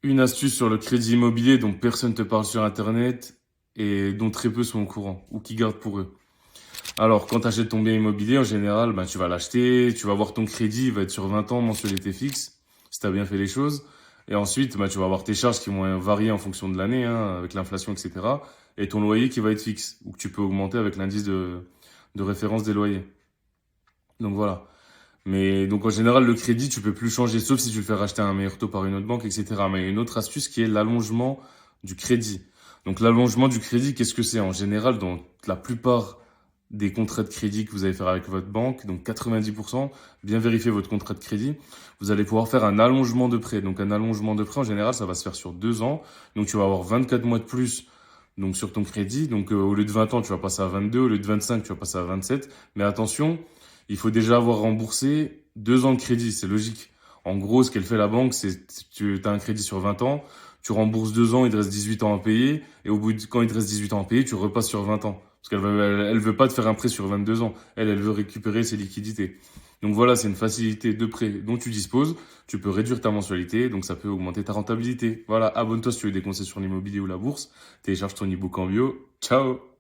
Une astuce sur le crédit immobilier dont personne te parle sur Internet et dont très peu sont au courant ou qui gardent pour eux. Alors, quand tu achètes ton bien immobilier, en général, tu vas l'acheter, tu vas voir ton crédit, il va être sur 20 ans, mensualité fixe, si tu as bien fait les choses. Et ensuite, tu vas avoir tes charges qui vont varier en fonction de l'année, hein, avec l'inflation, etc. Et ton loyer qui va être fixe, ou que tu peux augmenter avec l'indice de référence des loyers. Donc voilà. Mais donc en général, le crédit, tu peux plus changer, sauf si tu le fais racheter à un meilleur taux par une autre banque, etc. Mais il y a une autre astuce qui est l'allongement du crédit. Donc l'allongement du crédit, qu'est-ce que c'est? En général, dans la plupart des contrats de crédit que vous allez faire avec votre banque, donc 90%, bien vérifier votre contrat de crédit, vous allez pouvoir faire un allongement de prêt. Donc un allongement de prêt, en général, ça va se faire sur 2 ans. Donc tu vas avoir 24 mois de plus donc sur ton crédit. Donc au lieu de 20 ans, tu vas passer à 22. Au lieu de 25, tu vas passer à 27. Mais attention, il faut déjà avoir remboursé 2 ans de crédit, c'est logique. En gros, ce qu'elle fait la banque, c'est tu as un crédit sur 20 ans, tu rembourses 2 ans, il te reste 18 ans à payer, et quand il te reste 18 ans à payer, tu repasses sur 20 ans. Parce elle veut pas te faire un prêt sur 22 ans. Elle veut récupérer ses liquidités. Donc voilà, c'est une facilité de prêt dont tu disposes. Tu peux réduire ta mensualité, donc ça peut augmenter ta rentabilité. Voilà, abonne-toi si tu veux des conseils sur l'immobilier ou la bourse. Télécharge ton e-book en bio. Ciao!